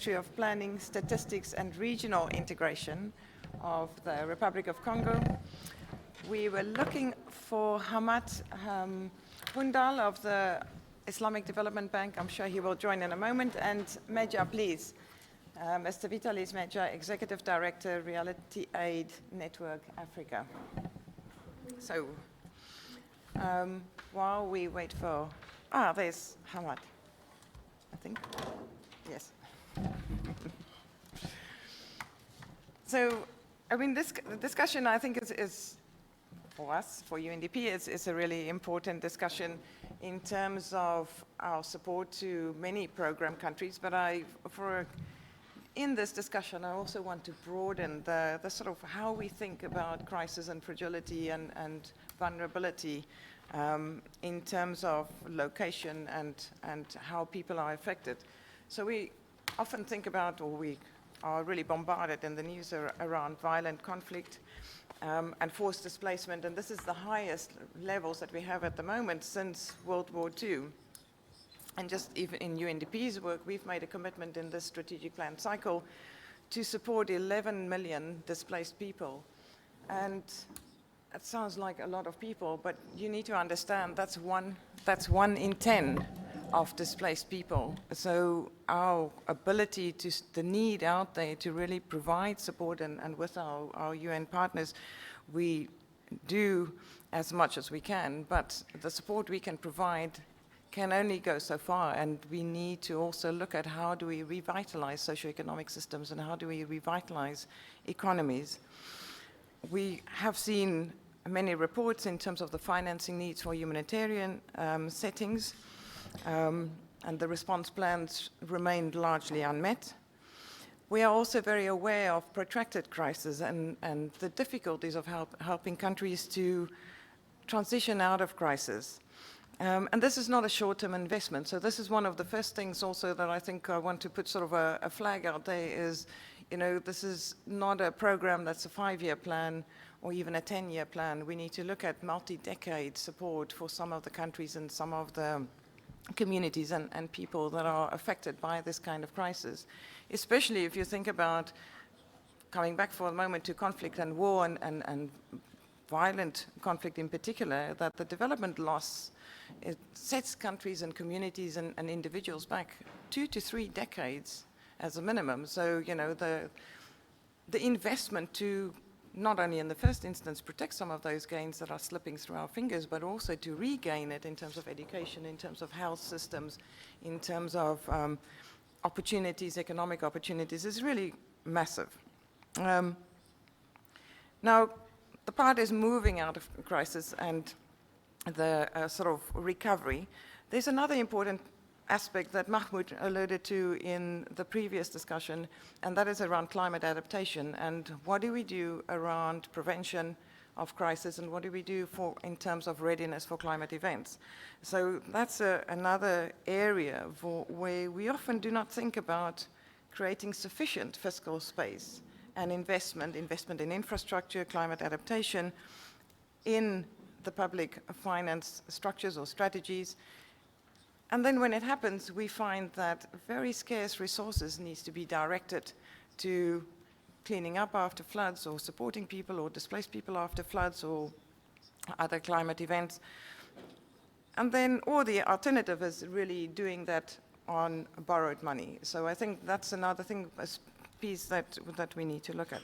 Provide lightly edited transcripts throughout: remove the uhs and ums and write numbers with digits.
Ministry of Planning, Statistics and Regional Integration of the Republic of Congo. We were looking for Hamad Hundal of the Islamic Development Bank. I'm sure he will join in a moment. And Medja, please. Mr. Vitalis Medja, Executive Director, Reality Aid Network Africa. So, while we wait for... there's Hamad, I think. Yes. So, I mean, this discussion, I think, is for us, for UNDP, is a really important discussion in terms of our support to many program countries. But in this discussion, I also want to broaden the sort of how we think about crisis and fragility and vulnerability in terms of location and how people are affected. So we often think about, or we are really bombarded in the news around violent conflict and forced displacement, and this is the highest levels that we have at the moment since World War II. And just even in UNDP's work, we've made a commitment in this strategic plan cycle to support 11 million displaced people. And it sounds like a lot of people, but you need to understand that's one in 10 of displaced people. So our ability the need out there to really provide support and with our UN partners, we do as much as we can, but the support we can provide can only go so far, and we need to also look at how do we revitalize socioeconomic systems and how do we revitalize economies. We have seen many reports in terms of the financing needs for humanitarian settings, and the response plans remained largely unmet. We are also very aware of protracted crisis and the difficulties of helping countries to transition out of crisis. And this is not a short-term investment. So this is one of the first things also that I think I want to put sort of a flag out there is, you know, this is not a program that's a 5-year plan or even a 10-year plan. We need to look at multi-decade support for some of the countries and some of the communities and people that are affected by this kind of crisis. Especially if you think about, coming back for a moment to conflict and war and violent conflict in particular, that the development loss, it sets countries and communities and individuals back 2 to 3 decades as a minimum. So, you know, the investment to not only in the first instance protect some of those gains that are slipping through our fingers, but also to regain it in terms of education, in terms of health systems, in terms of opportunities, economic opportunities, is really massive. Now, the part is moving out of crisis and the sort of recovery. There's another important aspect that Mahmoud alluded to in the previous discussion, and that is around climate adaptation. And what do we do around prevention of crisis, and what do we do in terms of readiness for climate events? So that's another area where we often do not think about creating sufficient fiscal space and investment in infrastructure, climate adaptation, in the public finance structures or strategies. And then when it happens, we find that very scarce resources needs to be directed to cleaning up after floods or supporting people or displaced people after floods or other climate events. And then, or the alternative is really doing that on borrowed money. So I think that's another thing, a piece that we need to look at.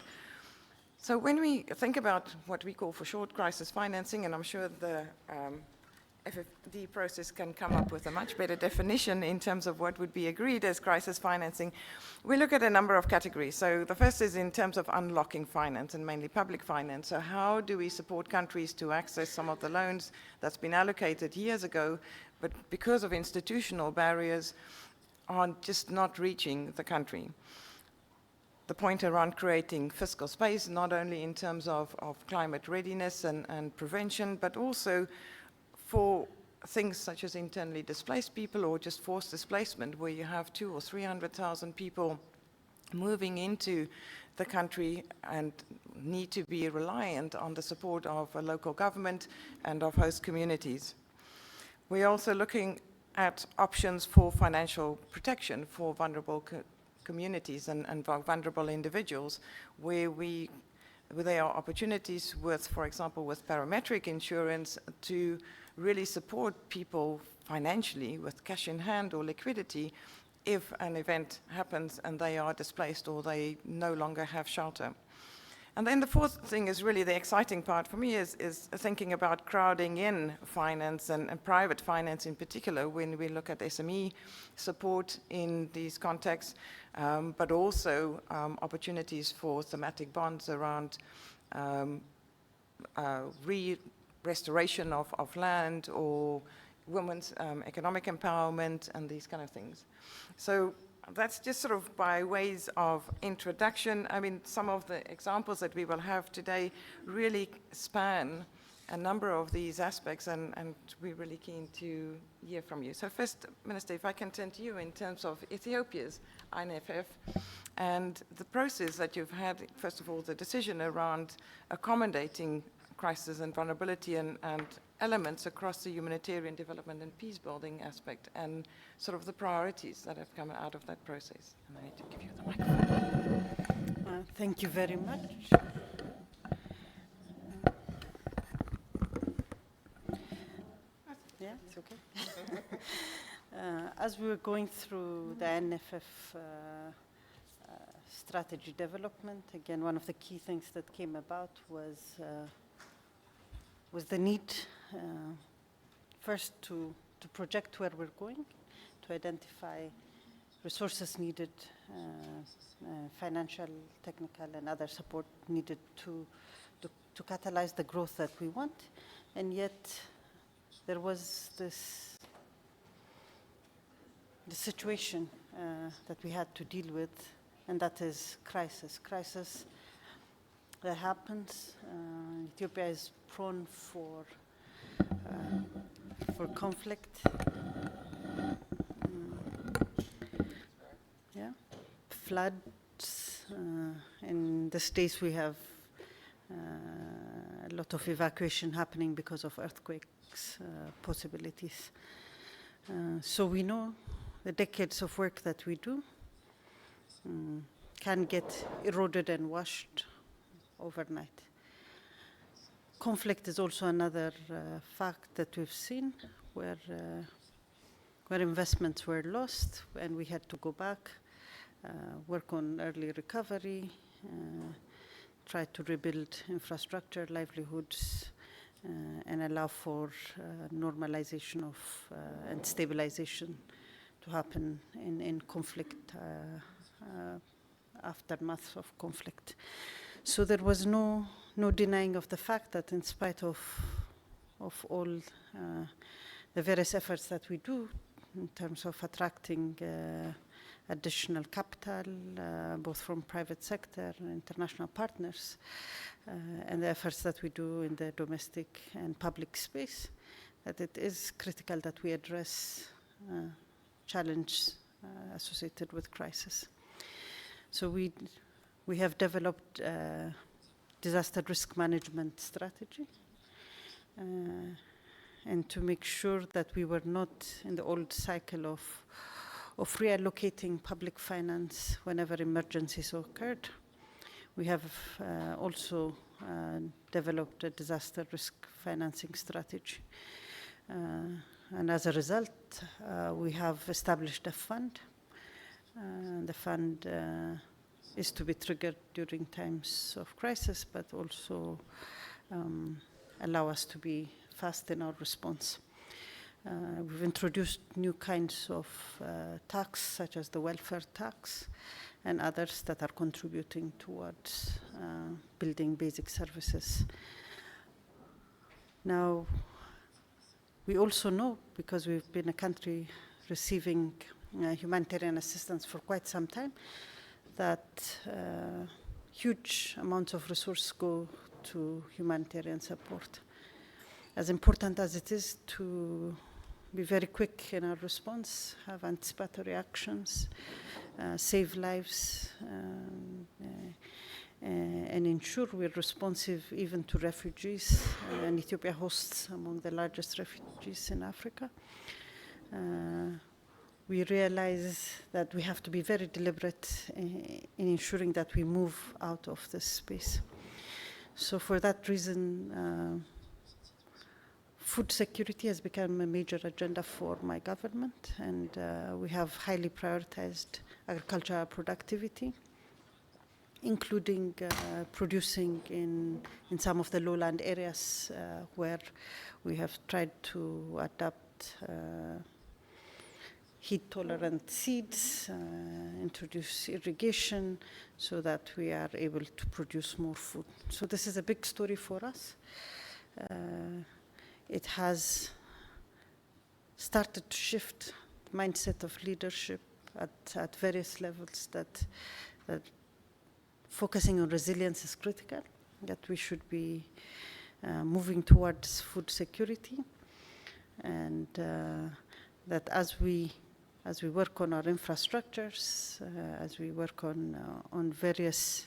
So when we think about what we call for short crisis financing, and I'm sure the FFD process can come up with a much better definition in terms of what would be agreed as crisis financing, we look at a number of categories. So the first is in terms of unlocking finance, and mainly public finance. So how do we support countries to access some of the loans that's been allocated years ago, but because of institutional barriers are just not reaching the country? The point around creating fiscal space, not only in terms of climate readiness and prevention, but also for things such as internally displaced people or just forced displacement, where you have 200,000 or 300,000 people moving into the country and need to be reliant on the support of a local government and of host communities. We're also looking at options for financial protection for vulnerable communities and vulnerable individuals, where there are opportunities with, for example, with parametric insurance to really support people financially with cash in hand or liquidity if an event happens and they are displaced or they no longer have shelter. And then the fourth thing is really the exciting part for me is thinking about crowding in finance and private finance in particular when we look at SME support in these contexts, but also opportunities for thematic bonds around restoration of land or women's economic empowerment and these kind of things. So that's just sort of by ways of introduction. I mean, some of the examples that we will have today really span a number of these aspects, and we're really keen to hear from you. So first, Minister, if I can turn to you in terms of Ethiopia's INFF and the process that you've had, first of all, the decision around accommodating crisis and vulnerability and elements across the humanitarian development and peace building aspect, and sort of the priorities that have come out of that process. And I need to give you the microphone. Thank you very much. Yeah, it's okay. As we were going through the INFF strategy development, again, one of the key things that came about was the need first to project where we're going, to identify resources needed, financial, technical, and other support needed to catalyze the growth that we want. And yet there was this situation that we had to deal with, and that is crisis. Crisis that happens. Ethiopia is prone for conflict. Floods. In the States we have a lot of evacuation happening because of earthquakes possibilities. So we know the decades of work that we do can get eroded and washed overnight. Conflict is also another fact that we've seen where investments were lost and we had to go back, work on early recovery, try to rebuild infrastructure, livelihoods, and allow for normalization of and stabilization to happen in conflict, aftermath of conflict. So there was no denying of the fact that in spite of all the various efforts that we do in terms of attracting additional capital, both from private sector and international partners, and the efforts that we do in the domestic and public space, that it is critical that we address challenge associated with crisis. So we have developed a disaster risk management strategy, and to make sure that we were not in the old cycle of reallocating public finance whenever emergencies occurred. We have also developed a disaster risk financing strategy. And as a result, we have established a fund. The fund is to be triggered during times of crisis, but also allow us to be fast in our response. We've introduced new kinds of tax, such as the welfare tax, and others that are contributing towards building basic services. Now, we also know, because we've been a country receiving humanitarian assistance for quite some time, that huge amounts of resources go to humanitarian support. As important as it is to be very quick in our response, have anticipatory actions, save lives, and ensure we're responsive even to refugees. And Ethiopia hosts among the largest refugees in Africa. we realize that we have to be very deliberate in ensuring that we move out of this space. So for that reason, food security has become a major agenda for my government, and we have highly prioritized agricultural productivity, including producing in some of the lowland areas where we have tried to adapt heat-tolerant seeds, introduce irrigation, so that we are able to produce more food. So this is a big story for us. It has started to shift the mindset of leadership at various levels, that focusing on resilience is critical, that we should be moving towards food security, and that as we work on our infrastructures, as we work on various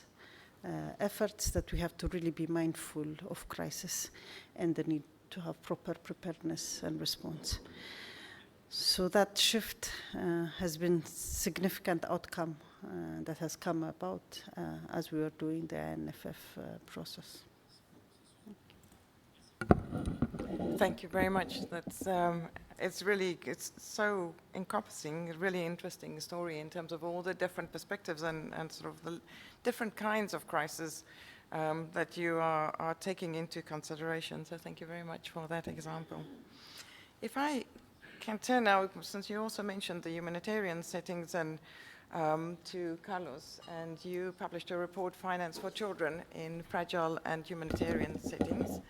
efforts, that we have to really be mindful of crisis and the need to have proper preparedness and response. So that shift has been significant outcome that has come about as we were doing the INFF process. Thank you very much. That's it's so encompassing, a really interesting story in terms of all the different perspectives and sort of the different kinds of crises that you are taking into consideration. So thank you very much for that example. If I can turn now, since you also mentioned the humanitarian settings, and to Carlos, and you published a report, Finance for Children in Fragile and Humanitarian Settings.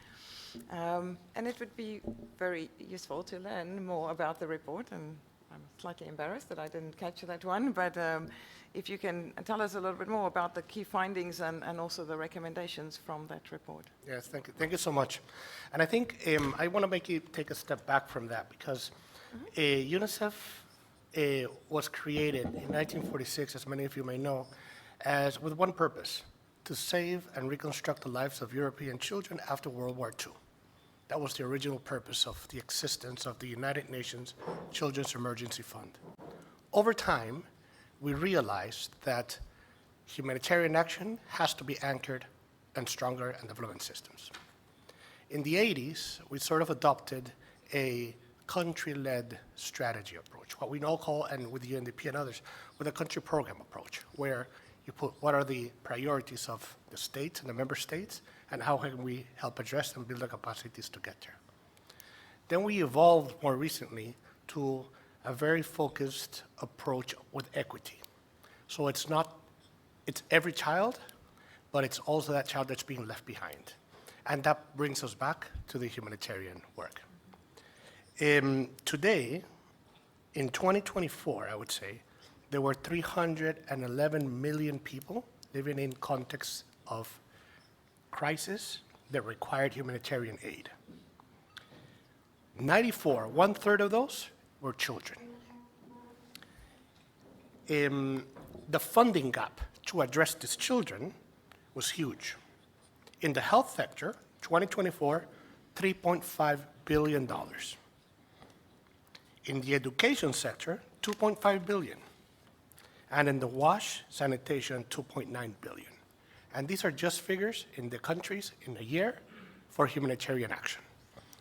And it would be very useful to learn more about the report, and I'm slightly embarrassed that I didn't catch that one, but if you can tell us a little bit more about the key findings and also the recommendations from that report. Yes, thank you. Thank you so much. And I think I want to make you take a step back from that, because UNICEF was created in 1946, as many of you may know, with one purpose: to save and reconstruct the lives of European children after World War II. That was the original purpose of the existence of the United Nations Children's Emergency Fund. Over time, we realized that humanitarian action has to be anchored in stronger and development systems. In the 80s, we sort of adopted a country-led strategy approach, what we now call, and with the UNDP and others, with a country program approach, where you put what are the priorities of the states and the member states, and how can we help address and build the capacities to get there. Then we evolved more recently to a very focused approach with equity. So it's every child, but it's also that child that's being left behind. And that brings us back to the humanitarian work. Today, in 2024, I would say, there were 311 million people living in contexts of crisis that required humanitarian aid. 94, 1/3 of those were children. The funding gap to address these children was huge. In the health sector, 2024, $3.5 billion. In the education sector, $2.5 billion. And in the wash, sanitation, $2.9 billion. And these are just figures in the countries in a year for humanitarian action.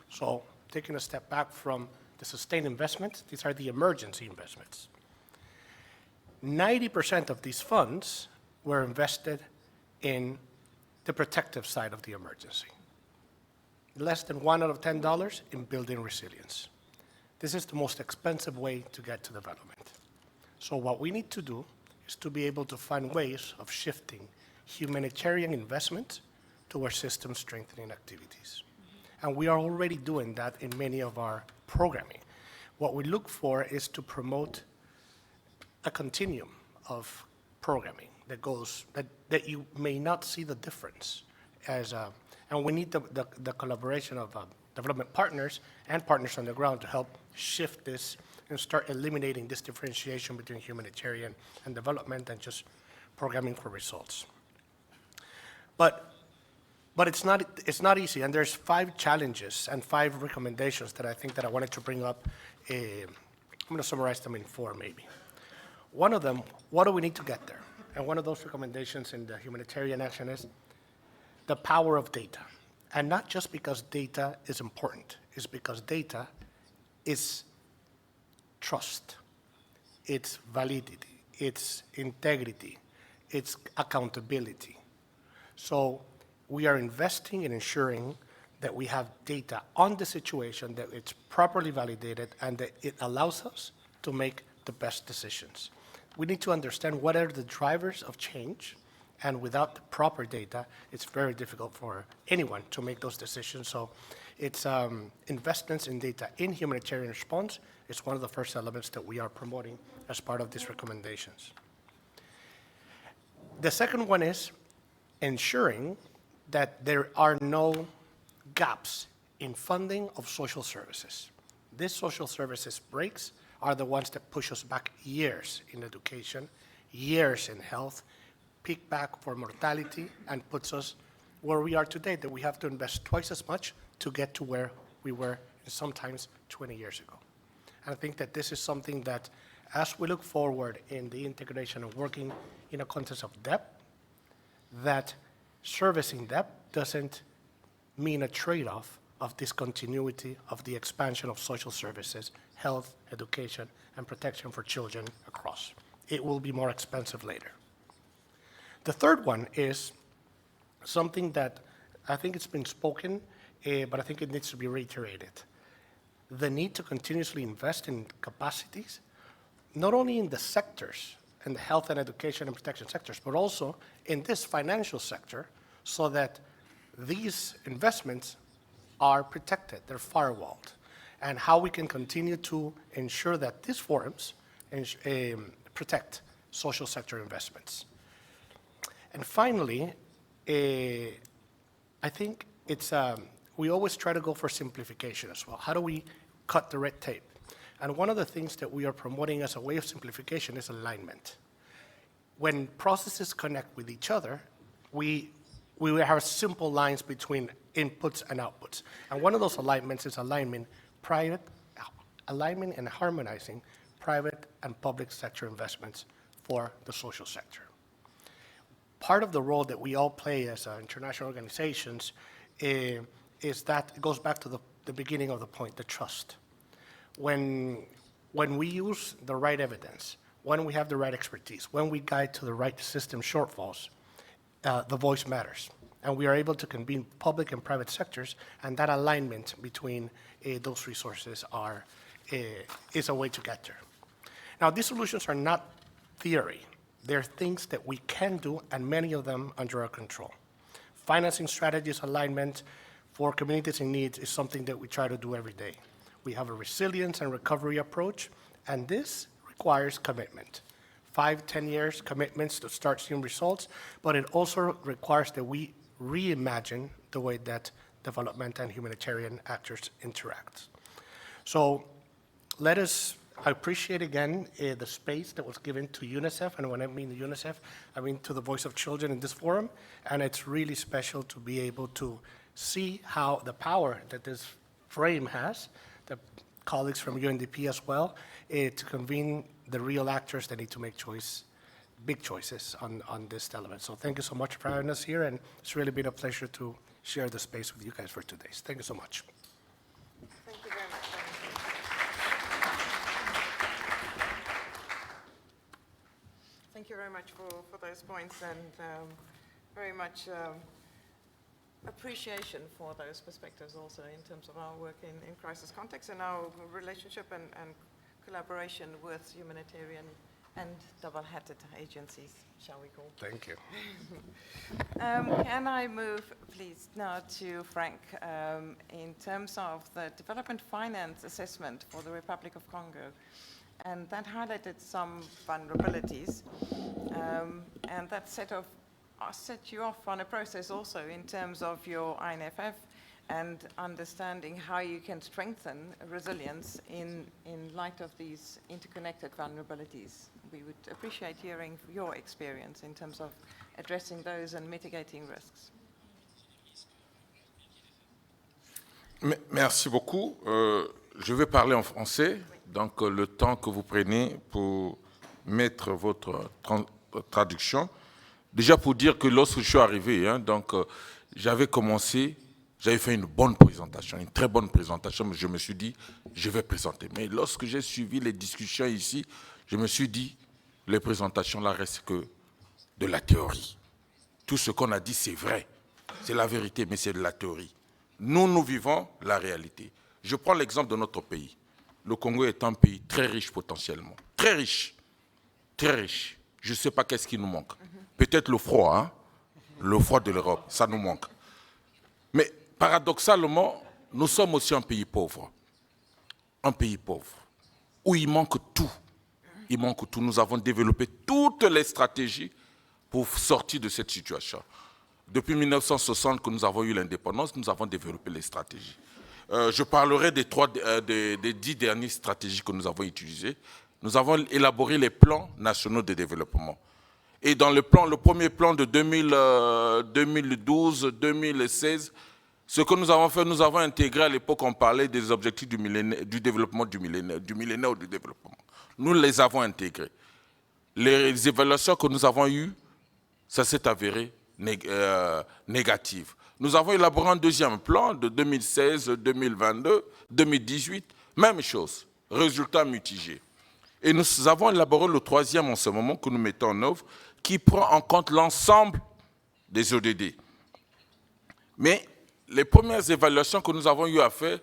So taking a step back from the sustained investments, these are the emergency investments. 90% of these funds were invested in the protective side of the emergency. Less than $1 out of $10 in building resilience. This is the most expensive way to get to development. So what we need to do is to be able to find ways of shifting humanitarian investment towards system strengthening activities. And we are already doing that in many of our programming. What we look for is to promote a continuum of programming that goes, that you may not see the difference and we need the collaboration of development partners and partners on the ground to help shift this and start eliminating this differentiation between humanitarian and development and just programming for results. But it's not easy, and there's 5 challenges and 5 recommendations that I think that I wanted to bring up going to summarize them in 4 maybe. One of them, what do we need to get there? And one of those recommendations in the humanitarian action is the power of data. And not just because data is important, it's because data is trust, it's validity, it's integrity, it's accountability. So we are investing in ensuring that we have data on the situation, that it's properly validated, and that it allows us to make the best decisions. We need to understand what are the drivers of change, and without the proper data, it's very difficult for anyone to make those decisions. So it's investments in data in humanitarian response is one of the first elements that we are promoting as part of these recommendations. The second one is ensuring that there are no gaps in funding of social services. These social services breaks are the ones that push us back years in education, years in health, peak back for mortality, and puts us where we are today, that we have to invest twice as much to get to where we were sometimes 20 years ago. And I think that this is something that, as we look forward in the integration of working in a context of debt, that servicing debt doesn't mean a trade-off of discontinuity of the expansion of social services, health, education, and protection for children across. It will be more expensive later. The third one is something that I think it's been spoken, but I think it needs to be reiterated. The need to continuously invest in capacities, not only in the sectors, in the health and education and protection sectors, but also in this financial sector, so that these investments are protected, they're firewalled, and how we can continue to ensure that these forums protect social sector investments. And finally, I think it's, we always try to go for simplification as well. How do we cut the red tape? And one of the things that we are promoting as a way of simplification is alignment. When processes connect with each other, we have simple lines between inputs and outputs. And one of those alignments is alignment and harmonizing private and public sector investments for the social sector. Part of the role that we all play as international organizations is that it goes back to the beginning of the point, the trust. When we use the right evidence, when we have the right expertise, when we guide to the right system shortfalls, the voice matters. And we are able to convene public and private sectors, and that alignment between those resources is a way to get there. Now, these solutions are not theory. They're things that we can do, and many of them under our control. Financing strategies alignment for communities in need is something that we try to do every day. We have a resilience and recovery approach, and this requires commitment. 5, 10 years commitments to start seeing results, but it also requires that we reimagine the way that development and humanitarian actors interact. So I appreciate again the space that was given to UNICEF, and when I mean UNICEF, I mean to the voice of children in this forum, and it's really special to be able to see how the power that this frame has, the colleagues from UNDP as well, to convene the real actors that need to make big choices on this element. So thank you so much for having us here, and it's really been a pleasure to share the space with you guys for today. Thank you so much. Thank you very much. Thank you very much for those points, and very much appreciation for those perspectives also in terms of our work in crisis context and our relationship and collaboration with humanitarian and double-hatted agencies, shall we call. Thank you. Can I move, please, now to Frank, in terms of the development finance assessment for the Republic of Congo? And that highlighted some vulnerabilities, and that set you off on a process also in terms of your INFF and understanding how you can strengthen resilience in light of these interconnected vulnerabilities. We would appreciate hearing your experience in terms of addressing those and mitigating risks. Merci beaucoup. Je vais parler en français, donc le temps que vous prenez pour mettre votre traduction. Déjà pour dire que lorsque je suis arrivé, j'avais commencé, j'avais fait une bonne présentation, une très bonne présentation, mais je me suis dit, je vais présenter. Mais lorsque j'ai suivi les discussions ici, je me suis dit, les présentations là restent que de la théorie. Tout ce qu'on a dit, c'est vrai, c'est la vérité, mais c'est de la théorie. Nous vivons la réalité. Je prends l'exemple de notre pays. Le Congo est un pays très riche potentiellement, très riche, très riche. Je ne sais pas qu'est-ce qui nous manque. Peut-être le froid, hein? Le froid de l'Europe, ça nous manque. Mais paradoxalement, nous sommes aussi un pays pauvre. Un pays pauvre, où il manque tout. Il manque tout. Nous avons développé toutes les stratégies pour sortir de cette situation. Depuis 1960 que nous avons eu l'indépendance, nous avons développé les stratégies. Je parlerai des 10 dernières stratégies que nous avons utilisées. Nous avons élaboré les plans nationaux de développement. Et dans le premier plan de 2012-2016, ce que nous avons fait, nous avons intégré à l'époque, on parlait des objectifs du développement du millénaire ou du développement. Nous les avons intégrés. Les évaluations que nous avons eues, ça s'est avéré négative. Nous avons élaboré un deuxième plan de 2016, 2022, 2018, même chose, résultats mitigés. Et nous avons élaboré le troisième en ce moment que nous mettons en œuvre, qui prend en compte l'ensemble des ODD. Mais les premières évaluations que nous avons eu à faire,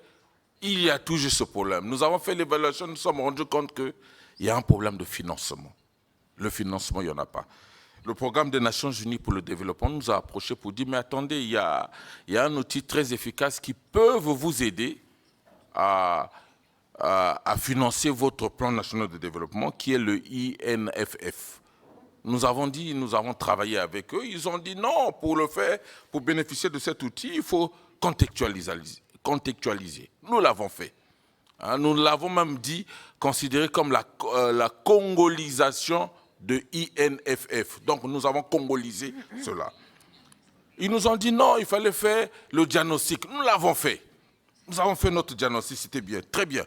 il y a toujours ce problème. Nous avons fait l'évaluation, nous nous sommes rendus compte qu'il y a un problème de financement. Le financement, il n'y en a pas. Le programme des Nations Unies pour le développement nous a approchés pour dire, mais attendez, il y a un outil très efficace qui peut vous aider à financer votre plan national de développement, qui est le INFF. Nous avons travaillé avec eux, ils ont dit non, pour le faire, pour bénéficier de cet outil, il faut contextualiser. Nous l'avons fait. Nous l'avons même dit, considéré comme la congolisation de INFF. Donc nous avons congolisé cela. Ils nous ont dit non, il fallait faire le diagnostic. Nous l'avons fait. Nous avons fait notre diagnostic, c'était bien, très bien.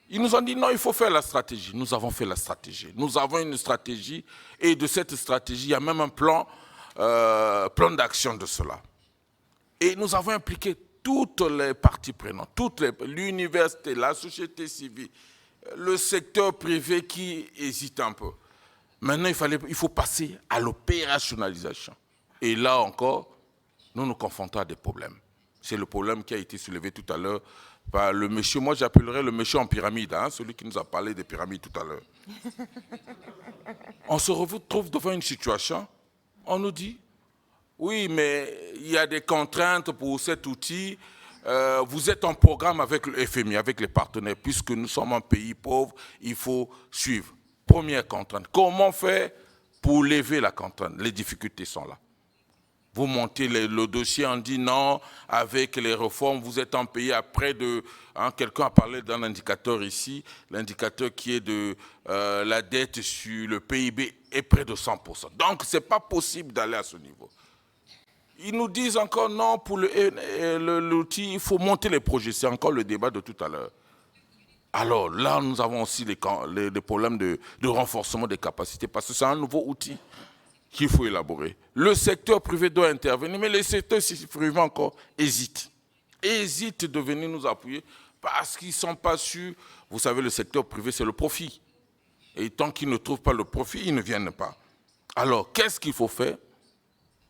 Ils nous ont dit non, il faut faire la stratégie. Nous avons fait la stratégie. Nous avons une stratégie et de cette stratégie, il y a même un plan d'action de cela. Et nous avons impliqué toutes les parties prenantes, l'université, la société civile, le secteur privé qui hésite un peu. Maintenant, il faut passer à l'opérationnalisation. Et là encore, nous nous confrontons à des problèmes. C'est le problème qui a été soulevé tout à l'heure par le monsieur, moi j'appellerais le monsieur en pyramide, celui qui nous a parlé des pyramides tout à l'heure. On se retrouve devant une situation, on nous dit, oui, mais il y a des contraintes pour cet outil, vous êtes en programme avec le FMI, avec les partenaires, puisque nous sommes un pays pauvre, il faut suivre. Première contrainte, comment faire pour lever la contrainte? Les difficultés sont là. Vous montez le dossier, on dit non, avec les réformes, vous êtes en pays à près de... quelqu'un a parlé d'un indicateur ici, l'indicateur qui est de la dette sur le PIB est près de 100%. Donc, ce n'est pas possible d'aller à ce niveau. Ils nous disent encore non, pour l'outil, il faut monter les projets. C'est encore le débat de tout à l'heure. Alors là, nous avons aussi les problèmes de renforcement des capacités, parce que c'est un nouveau outil qu'il faut élaborer. Le secteur privé doit intervenir, mais le secteur privé encore hésite. Hésite de venir nous appuyer parce qu'ils ne sont pas sûrs. Vous savez, le secteur privé, c'est le profit. Et tant qu'ils ne trouvent pas le profit, ils ne viennent pas. Alors, qu'est-ce qu'il faut faire?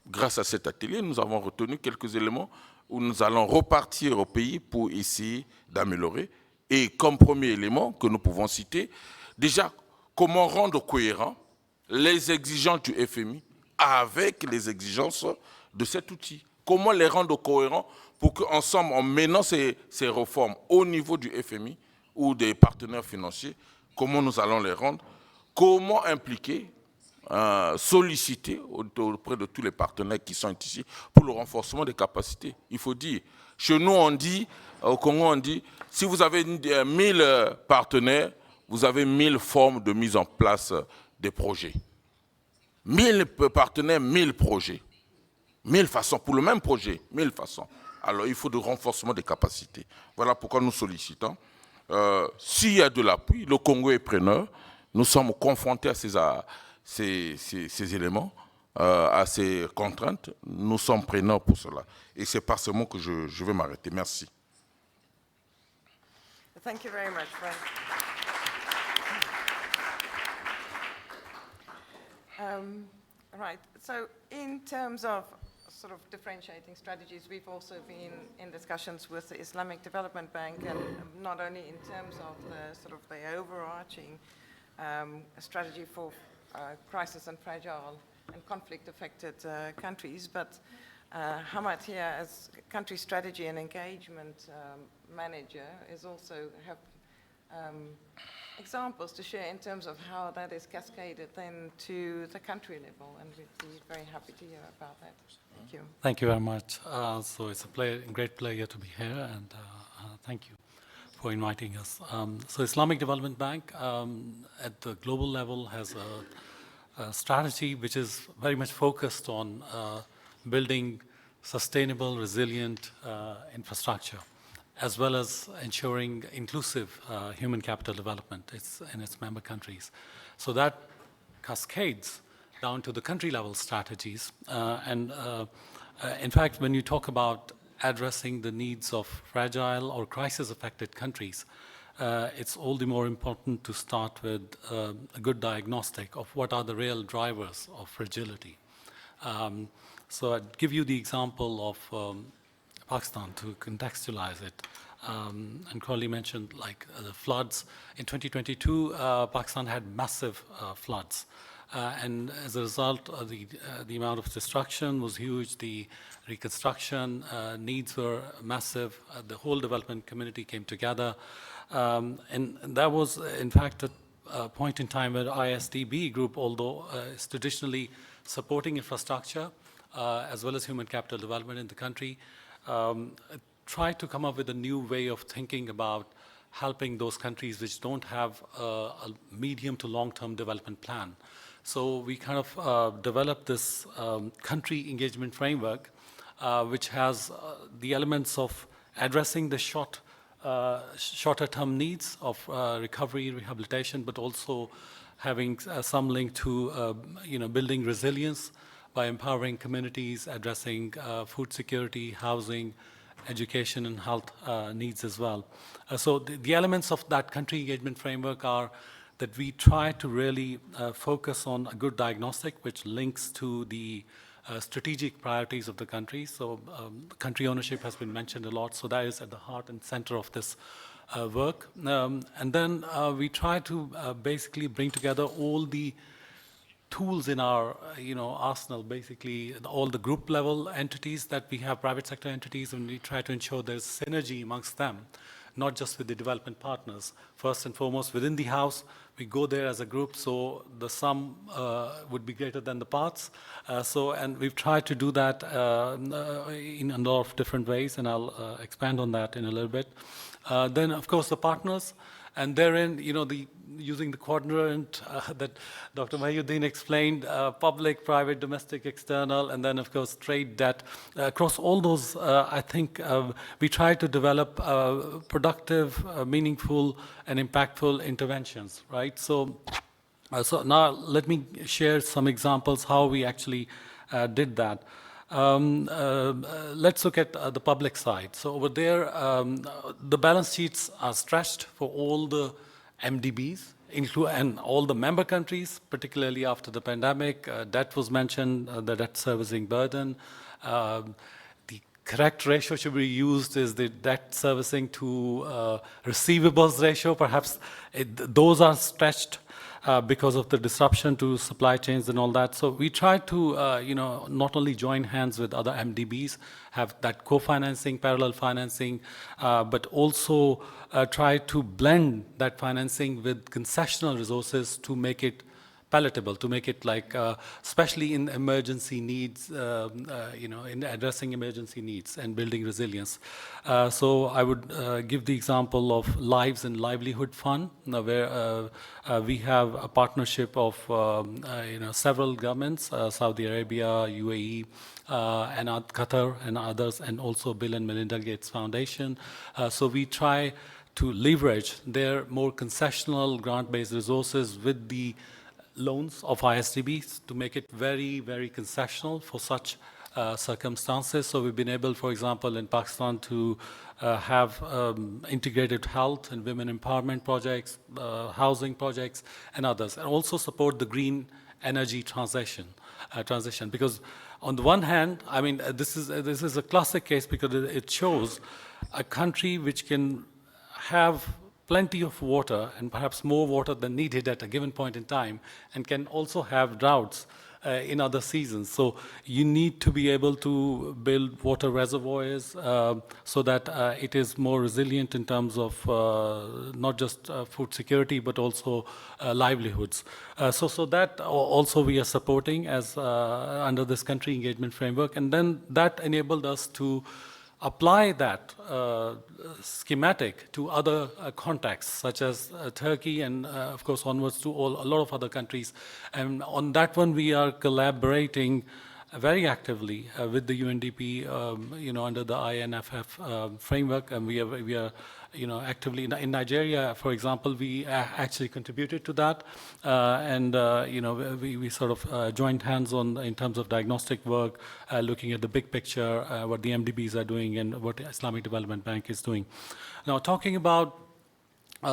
Grâce à cet atelier, nous avons retenu quelques éléments où nous allons repartir au pays pour essayer d'améliorer. Et comme premier élément que nous pouvons citer, déjà, comment rendre cohérent les exigences du FMI avec les exigences de cet outil. Comment les rendre cohérents pour qu'ensemble, en menant ces réformes au niveau du FMI ou des partenaires financiers, comment nous allons les rendre, comment impliquer, solliciter auprès de tous les partenaires qui sont ici pour le renforcement des capacités. Il faut dire, chez nous on dit, au Congo on dit, si vous avez 1000 partenaires, vous avez 1000 formes de mise en place des projets. 1000 partenaires, 1000 projets. 1000 façons, pour le même projet, 1000 façons. Alors, il faut du renforcement des capacités. Voilà pourquoi nous sollicitons. s'il y a de l'appui, le Congo est preneur. Nous sommes confrontés à ces éléments, à ces contraintes. Nous sommes preneurs pour cela. Et c'est par ce mot que je vais m'arrêter. Merci. Thank you very much, Frank. Right, so in terms of sort of differentiating strategies, we've also been in discussions with the Islamic Development Bank, and not only in terms of the sort of the overarching strategy for crisis and fragile and conflict-affected countries, but Hamad here, as country strategy and engagement manager, is also have examples to share in terms of how that is cascaded then to the country level, and we'd be very happy to hear about that. Thank you. Thank you very much. So it's a great pleasure to be here, and thank you for inviting us. So Islamic Development Bank at the global level has a strategy which is very much focused on building sustainable, resilient infrastructure, as well as ensuring inclusive human capital development in its member countries. So that cascades down to the country level strategies. In fact, when you talk about addressing the needs of fragile or crisis affected countries, it's all the more important to start with a good diagnostic of what are the real drivers of fragility. So I'd give you the example of Pakistan to contextualize it. And Crowley mentioned like the floods. In 2022, Pakistan had massive floods. And as a result, the amount of destruction was huge. The reconstruction needs were massive. The whole development community came together. And that was, in fact, a point in time where ISDB group, although is traditionally supporting infrastructure as well as human capital development in the country, tried to come up with a new way of thinking about helping those countries which don't have a medium to long-term development plan. So we kind of developed this country engagement framework, which has the elements of addressing the shorter-term needs of recovery, rehabilitation, but also having some link to building resilience by empowering communities, addressing food security, housing, education, and health needs as well. So the elements of that country engagement framework are that we try to really focus on a good diagnostic, which links to the strategic priorities of the country. So country ownership has been mentioned a lot, so that is at the heart and center of this work. And then we try to basically bring together all the tools in our arsenal, basically all the group level entities that we have, private sector entities, and we try to ensure there's synergy amongst them, not just with the development partners. First and foremost, within the house, we go there as a group, so the sum would be greater than the parts. And we've tried to do that in a lot of different ways, and I'll expand on that in a little bit. Then, of course, the partners, and therein, using the quadrant that Dr. Mahyuddin explained, public, private, domestic, external, and then, of course, trade, debt. Across all those, I think we try to develop productive, meaningful, and impactful interventions, right? So now let me share some examples how we actually did that. Let's look at the public side. So over there, the balance sheets are stretched for all the MDBs, and all the member countries, particularly after the pandemic. Debt was mentioned, the debt servicing burden. The correct ratio should be used is the debt servicing to receivables ratio. Perhaps those are stretched because of the disruption to supply chains and all that. So we try to, not only join hands with other MDBs, have that co-financing, parallel financing, but also try to blend that financing with concessional resources to make it palatable, to make it like, especially in emergency needs, in addressing emergency needs and building resilience. So I would give the example of Lives and Livelihood Fund, where we have a partnership of several governments, Saudi Arabia, UAE, and Qatar and others, and also Bill and Melinda Gates Foundation. So we try to leverage their more concessional grant-based resources with the loans of ISDBs to make it very, very concessional for such circumstances. So we've been able, for example, in Pakistan to have integrated health and women empowerment projects, housing projects, and others, and also support the green energy transition. Because on the one hand, I mean, this is a classic case because it shows a country which can have plenty of water and perhaps more water than needed at a given point in time, and can also have droughts in other seasons. So you need to be able to build water reservoirs so that it is more resilient in terms of not just food security, but also livelihoods. So that also we are supporting as under this country engagement framework. And then that enabled us to apply that schematic to other contexts, such as Turkey and, of course, onwards to a lot of other countries. And on that one, we are collaborating very actively with the UNDP, under the INFF framework, and we are actively in Nigeria, for example. We actually contributed to that, we sort of joined hands in terms of diagnostic work, looking at the big picture, what the MDBs are doing, and what the Islamic Development Bank is doing. Now, talking about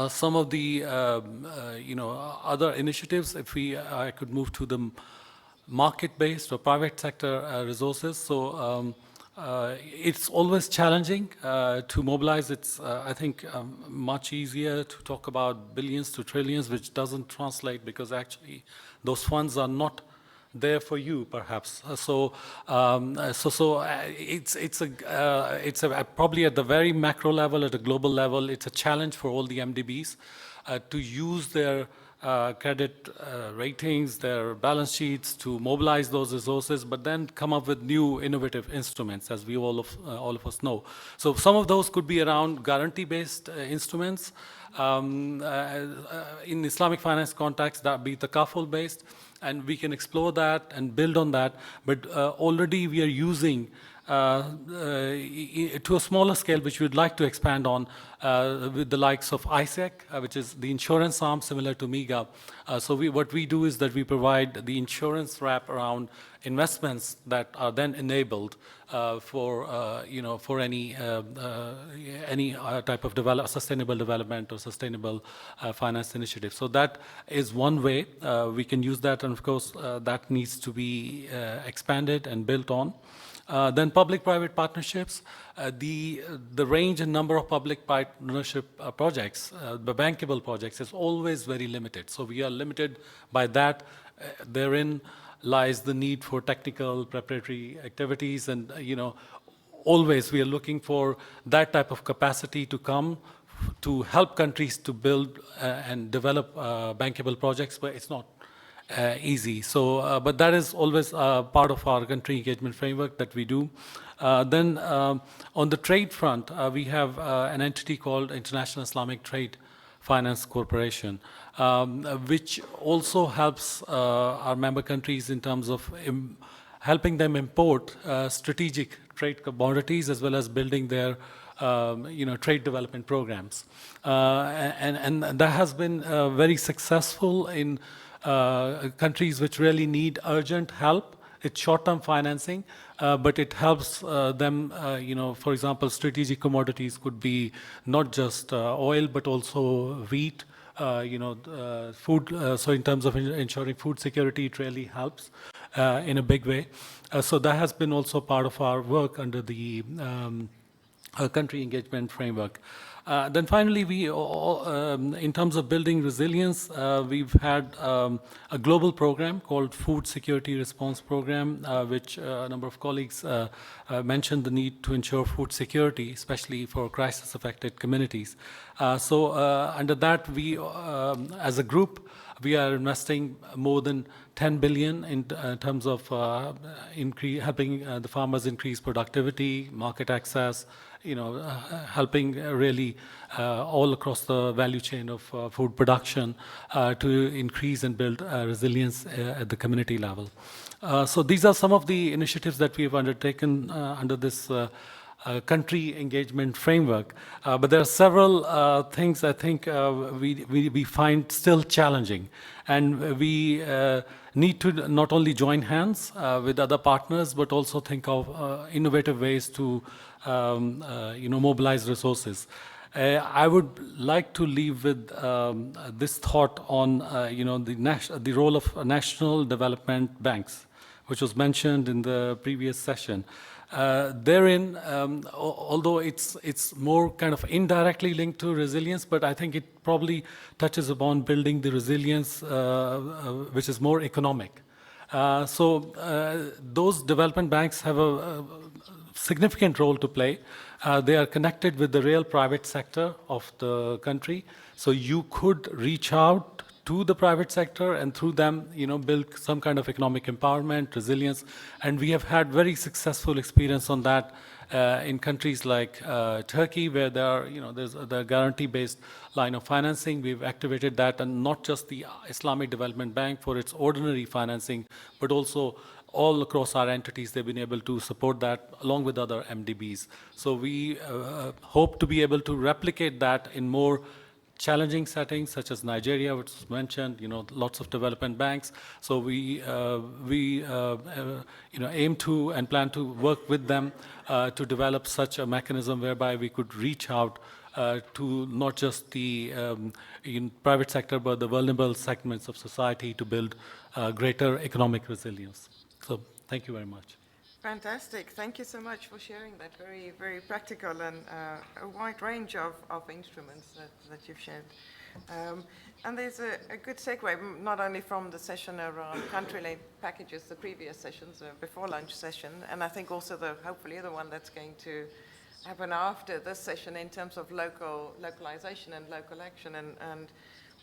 some of the other initiatives, if I could move to the market-based or private sector resources. So it's always challenging to mobilize. It's, I think, much easier to talk about billions to trillions, which doesn't translate because actually those funds are not there for you, perhaps. It's probably at the very macro level, at a global level, it's a challenge for all the MDBs to use their credit ratings, their balance sheets to mobilize those resources, but then come up with new innovative instruments, as we all of us know. So some of those could be around guarantee-based instruments. In Islamic finance context, that be takaful-based, and we can explore that and build on that. But already we are using to a smaller scale, which we'd like to expand on with the likes of ISEC, which is the insurance arm similar to MIGA. What we do is that we provide the insurance wrap around investments that are then enabled for any type of sustainable development or sustainable finance initiative. So that is one way we can use that, and of course that needs to be expanded and built on. Then public-private partnerships, the range and number of public partnership projects, the bankable projects, is always very limited. So we are limited by that. Therein lies the need for technical preparatory activities, and always we are looking for that type of capacity to come to help countries to build and develop bankable projects, but it's not easy. So, but that is always part of our country engagement framework that we do. Then on the trade front, we have an entity called International Islamic Trade Finance Corporation, which also helps our member countries in terms of helping them import strategic trade commodities as well as building their trade development programs. And that has been very successful in countries which really need urgent help. It's short-term financing, but it helps them, for example, strategic commodities could be not just oil, but also wheat, food. So in terms of ensuring food security, it really helps in a big way. So that has been also part of our work under the country engagement framework. Then finally, we, in terms of building resilience, we've had a global program called Food Security Response Program, which a number of colleagues mentioned the need to ensure food security, especially for crisis-affected communities. Under that, we, as a group, we are investing more than 10 billion in terms of helping the farmers increase productivity, market access, helping really all across the value chain of food production to increase and build resilience at the community level. So these are some of the initiatives that we have undertaken under this country engagement framework. But there are several things I think we find still challenging. And we need to not only join hands with other partners, but also think of innovative ways to mobilize resources. I would like to leave with this thought on the role of national development banks, which was mentioned in the previous session. Therein, although it's more kind of indirectly linked to resilience, but I think it probably touches upon building the resilience which is more economic. Those development banks have a significant role to play. They are connected with the real private sector of the country. So you could reach out to the private sector and through them, build some kind of economic empowerment, resilience. And we have had very successful experience on that in countries like Turkey, where there's the guarantee-based line of financing. We've activated that, and not just the Islamic Development Bank for its ordinary financing, but also all across our entities, they've been able to support that along with other MDBs. So we hope to be able to replicate that in more challenging settings, such as Nigeria, which was mentioned, lots of development banks. So we aim to and plan to work with them to develop such a mechanism whereby we could reach out to not just the private sector, but the vulnerable segments of society to build greater economic resilience. So thank you very much. Fantastic. Thank you so much for sharing that very, very practical and a wide range of instruments that you've shared. And there's a good segue, not only from the session around country-led packages, the previous sessions, before lunch session, and I think also hopefully the one that's going to happen after this session in terms of localization and local action, and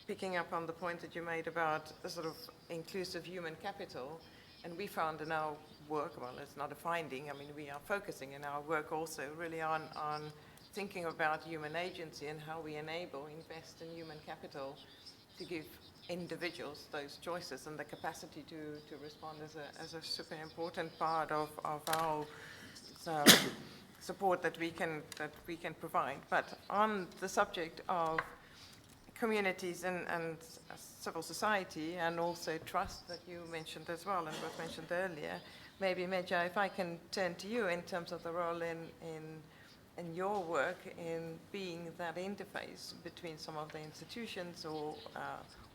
picking up on the point that you made about the sort of inclusive human capital. And we found in our work, well, it's not a finding, I mean, we are focusing in our work also really on thinking about human agency and how we invest in human capital to give individuals those choices and the capacity to respond as a super important part of our support that we can provide. But on the subject of communities and civil society, and also trust that you mentioned as well and was mentioned earlier, maybe Meja, if I can turn to you in terms of the role in your work in being that interface between some of the institutions or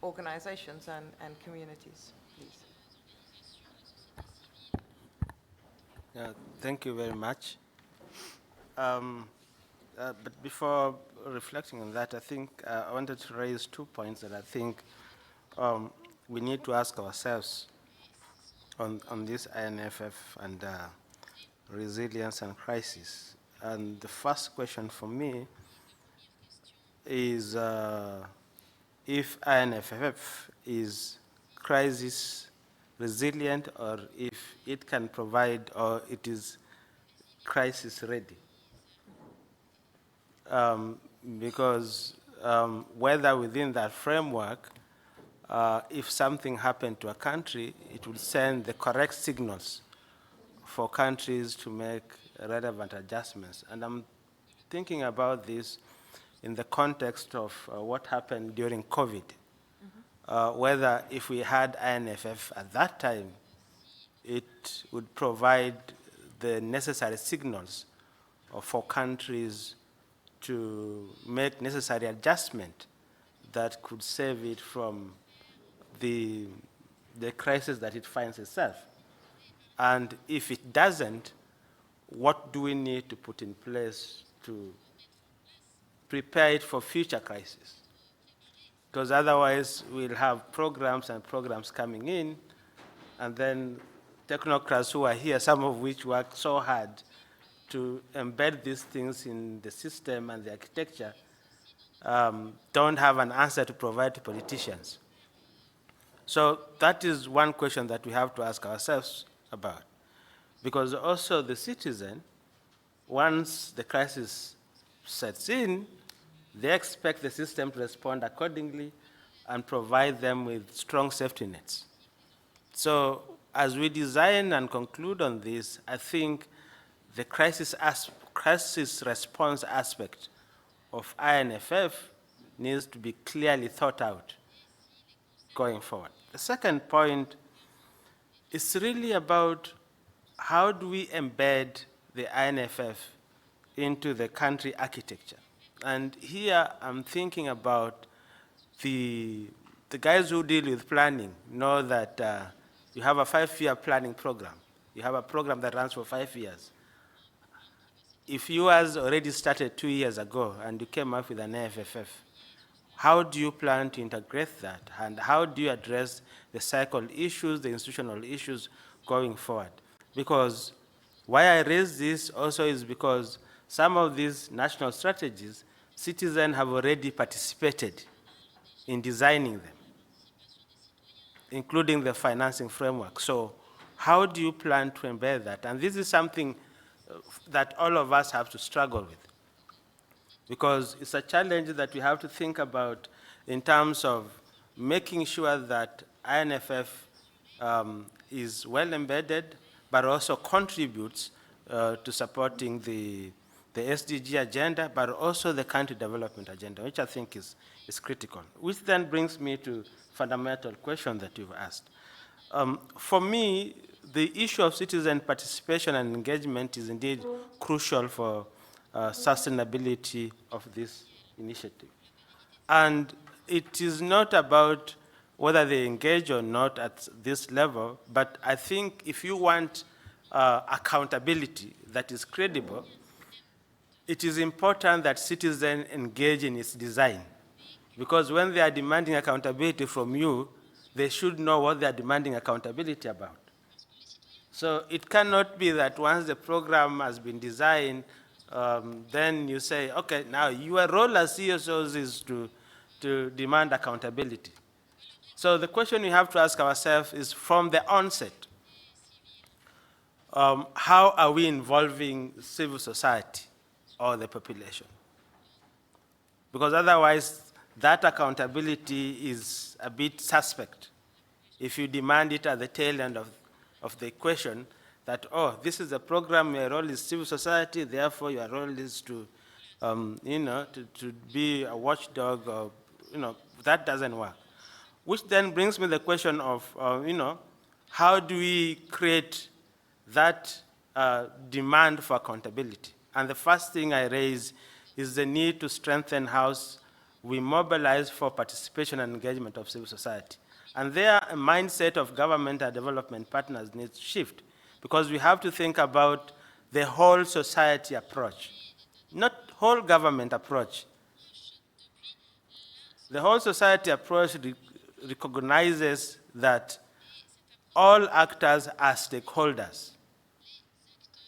organizations and communities, please. Thank you very much. But before reflecting on that, I think I wanted to raise 2 points that I think we need to ask ourselves on this INFF and resilience and crisis. And the first question for me is if INFF is crisis resilient, or if it can provide, or it is crisis ready. Because whether within that framework, if something happened to a country, it would send the correct signals for countries to make relevant adjustments. And I'm thinking about this in the context of what happened during COVID. Whether if we had INFF at that time, it would provide the necessary signals for countries to make necessary adjustment that could save it from the crisis that it finds itself. And if it doesn't, what do we need to put in place to prepare it for future crises? Because otherwise we'll have programs and programs coming in, and then technocrats who are here, some of which work so hard to embed these things in the system and the architecture, don't have an answer to provide to politicians. So that is one question that we have to ask ourselves about. Because also the citizen, once the crisis sets in, they expect the system to respond accordingly and provide them with strong safety nets. So as we design and conclude on this, I think the crisis crisis response aspect of INFF needs to be clearly thought out going forward. The second point is really about how do we embed the INFF into the country architecture. And here I'm thinking about the guys who deal with planning know that you have a 5-year planning program. You have a program that runs for 5 years. If yours already started 2 years ago and you came up with an INFF, how do you plan to integrate that? And how do you address the cycle issues, the institutional issues going forward? Because why I raise this also is because some of these national strategies, citizens have already participated in designing them, including the financing framework. So how do you plan to embed that? And this is something that all of us have to struggle with, because it's a challenge that we have to think about in terms of making sure that INFF is well embedded, but also contributes to supporting the SDG agenda, but also the country development agenda, which I think is critical. Which then brings me to fundamental question that you've asked. For me, the issue of citizen participation and engagement is indeed crucial for sustainability of this initiative. And it is not about whether they engage or not at this level, but I think if you want accountability that is credible, it is important that citizens engage in its design. Because when they are demanding accountability from you, they should know what they are demanding accountability about. So it cannot be that once the program has been designed, then you say, okay, now your role as CSOs is to demand accountability. So the question we have to ask ourselves is, from the onset, how are we involving civil society or the population? Because otherwise, that accountability is a bit suspect if you demand it at the tail end of the equation, that, oh, this is a program, your role is civil society, therefore your role is to, to be a watchdog, or, that doesn't work. Which then brings me the question of, how do we create that demand for accountability? And the first thing I raise is the need to strengthen how we mobilize for participation and engagement of civil society. And there, a mindset of government and development partners needs to shift, because we have to think about the whole society approach, not whole government approach. The whole society approach recognizes that all actors are stakeholders.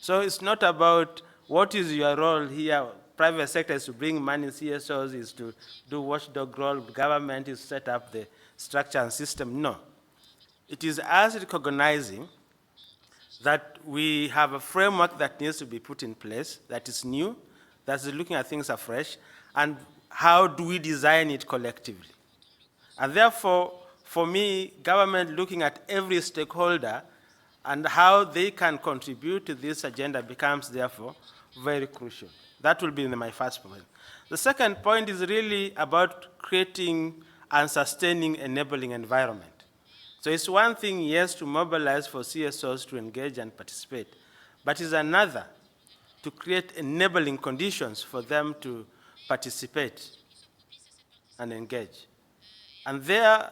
So it's not about what is your role here. Private sector is to bring money, CSOs is to do watchdog role, government is set up the structure and system. No. It is us recognizing that we have a framework that needs to be put in place, that is new, that is looking at things afresh, and how do we design it collectively? And therefore, for me, government looking at every stakeholder and how they can contribute to this agenda becomes, therefore, very crucial. That will be my first point. The second point is really about creating and sustaining enabling environment. So it's one thing, yes, to mobilize for CSOs to engage and participate, but it's another to create enabling conditions for them to participate and engage. And there,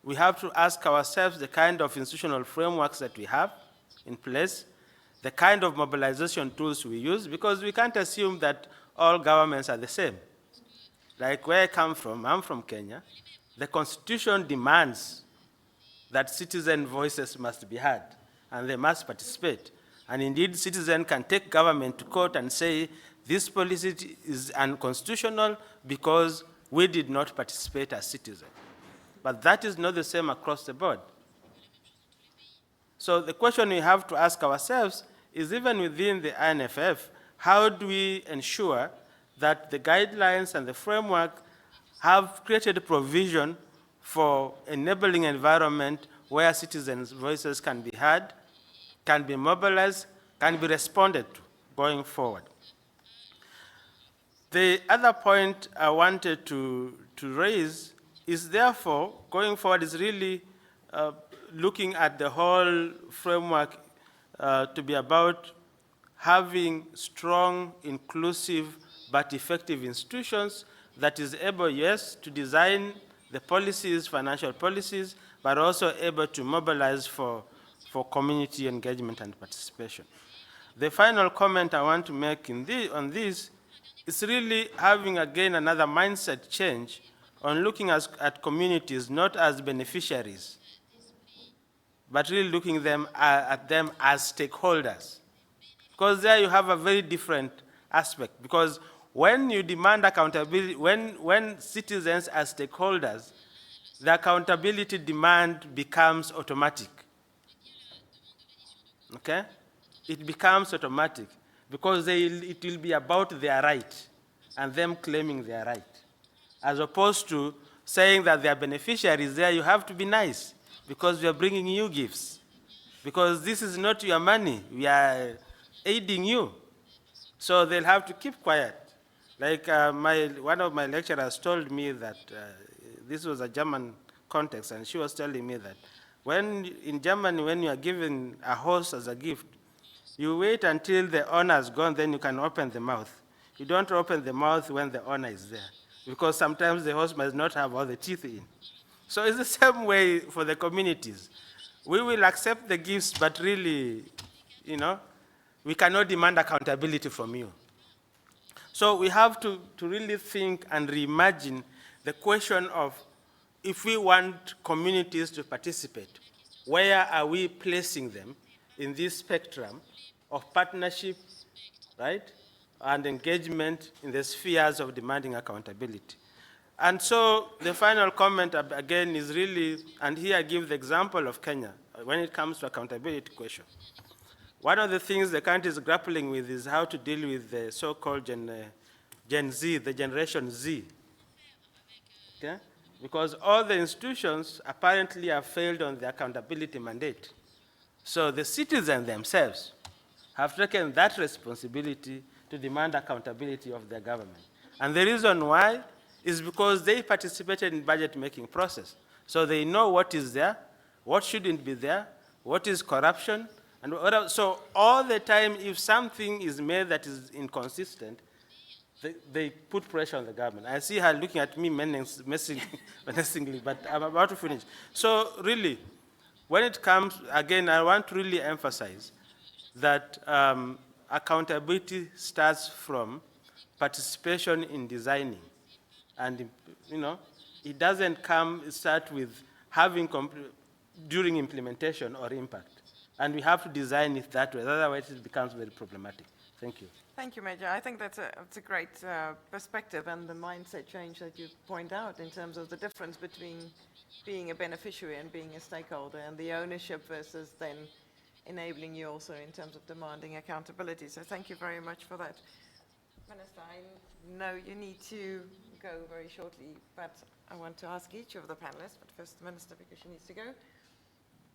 we have to ask ourselves the kind of institutional frameworks that we have in place, the kind of mobilization tools we use, because we can't assume that all governments are the same. Like where I come from, I'm from Kenya, the Constitution demands that citizen voices must be heard, and they must participate. And indeed, citizens can take government to court and say, this policy is unconstitutional because we did not participate as citizens. But that is not the same across the board. So the question we have to ask ourselves is, even within the INFF, how do we ensure that the guidelines and the framework have created a provision for enabling environment where citizens' voices can be heard, can be mobilized, can be responded to going forward? The other point I wanted to raise is therefore, going forward, is really looking at the whole framework to be about having strong, inclusive, but effective institutions that is able, yes, to design the policies, financial policies, but also able to mobilize for community engagement and participation. The final comment I want to make on this is really having, again, another mindset change on looking at communities not as beneficiaries, but really looking at them as stakeholders. Because there you have a very different aspect. Because when you demand accountability, when citizens are stakeholders, the accountability demand becomes automatic. Okay? It becomes automatic because it will be about their right and them claiming their right. As opposed to saying that they are beneficiaries, there you have to be nice because we are bringing you gifts. Because this is not your money, we are aiding you. So they'll have to keep quiet. Like one of my lecturers told me that this was a German context, and she was telling me that in Germany, when you are given a horse as a gift, you wait until the owner is gone, then you can open the mouth. You don't open the mouth when the owner is there, because sometimes the horse might not have all the teeth in. So it's the same way for the communities. We will accept the gifts, but really, we cannot demand accountability from you. So we have to really think and reimagine the question of, if we want communities to participate, where are we placing them in this spectrum of partnership, right, and engagement in the spheres of demanding accountability? And so the final comment, again, is really, and here I give the example of Kenya, when it comes to accountability question. One of the things the country is grappling with is how to deal with the so-called Gen Z, the Generation Z. Okay? Because all the institutions apparently have failed on the accountability mandate. So the citizens themselves have taken that responsibility to demand accountability of their government. And the reason why is because they participated in budget-making process. So they know what is there, what shouldn't be there, what is corruption, and so all the time, if something is made that is inconsistent, they put pressure on the government. I see her looking at me menacingly, but I'm about to finish. So really, when it comes, again, I want to really emphasize that accountability starts from participation in designing. And, it doesn't start with having during implementation or impact. And we have to design it that way, otherwise it becomes very problematic. Thank you. Thank you, Major. I think that's a great perspective, and the mindset change that you point out in terms of the difference between being a beneficiary and being a stakeholder, and the ownership versus then enabling you also in terms of demanding accountability. So thank you very much for that. Minister, I know you need to go very shortly, but I want to ask each of the panelists, but first the Minister, because she needs to go,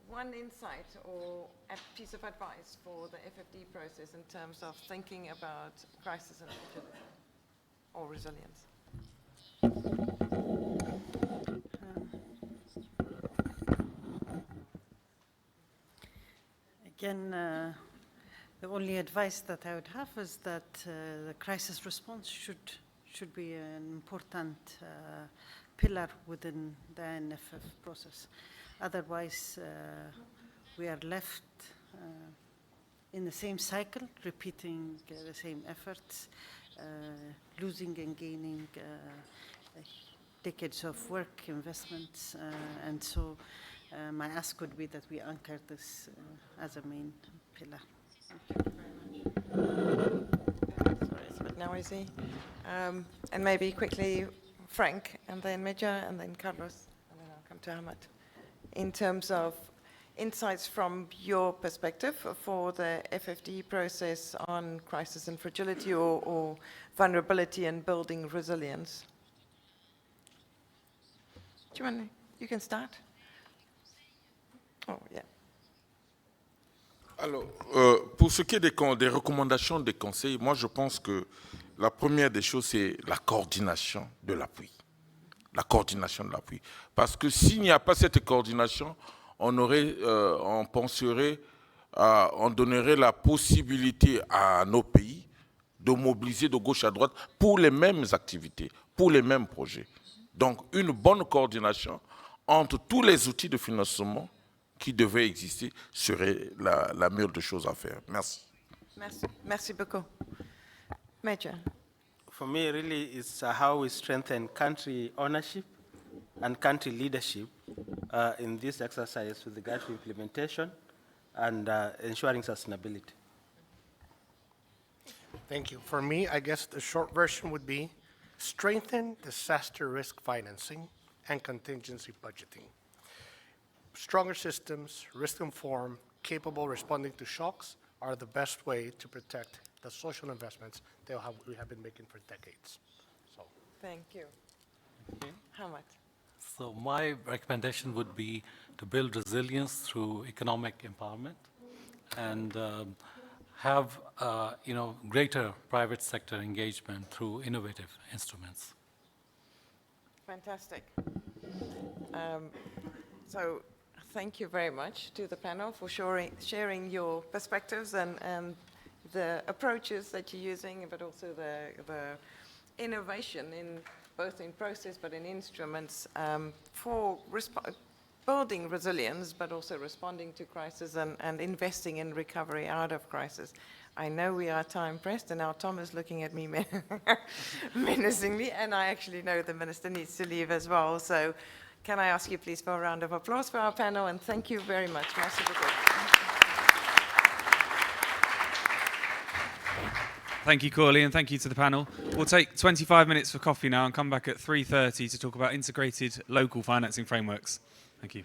one insight or a piece of advice for the FFD process in terms of thinking about crisis and agility or resilience. Again, the only advice that I would have is that the crisis response should be an important pillar within the INFF process. Otherwise, we are left in the same cycle, repeating the same efforts, losing and gaining decades of work, investments, and so my ask would be that we anchor this as a main pillar. Thank you very much. Sorry, it's a bit noisy. And maybe quickly, Frank, and then Major, and then Carlos, and then I'll come to Ahmad. In terms of insights from your perspective for the FFD process on crisis and fragility or vulnerability and building resilience. Do you want to, you can start? Oh, yeah. Alors, pour ce qui est des recommandations, des conseils, moi je pense que la première des choses, c'est la coordination de l'appui. La coordination de l'appui. Parce que s'il n'y a pas cette coordination, on donnerait la possibilité à nos pays de mobiliser de gauche à droite pour les mêmes activités, pour les mêmes projets. Donc, une bonne coordination entre tous les outils de financement qui devaient exister serait la meilleure des choses à faire. Merci. Merci. Merci beaucoup. Major. For me, really, it's how we strengthen country ownership and country leadership in this exercise with regard to implementation and ensuring sustainability. Thank you. For me, I guess the short version would be strengthen disaster risk financing and contingency budgeting. Stronger systems, risk-informed, capable responding to shocks are the best way to protect the social investments that we have been making for decades. So, Thank you. Hamad. So my recommendation would be to build resilience through economic empowerment and have greater private sector engagement through innovative instruments. Fantastic. So thank you very much to the panel for sharing your perspectives and the approaches that you're using, but also the innovation in both in process but in instruments for building resilience, but also responding to crisis and investing in recovery out of crisis. I know we are time pressed, and now Tom is looking at me menacingly, and I actually know the minister needs to leave as well. So can I ask you please for a round of applause for our panel, and thank you very much. Merci beaucoup. Thank you, Corley, and thank you to the panel. We'll take 25 minutes for coffee now and come back at 3:30 to talk about integrated local financing frameworks. Thank you.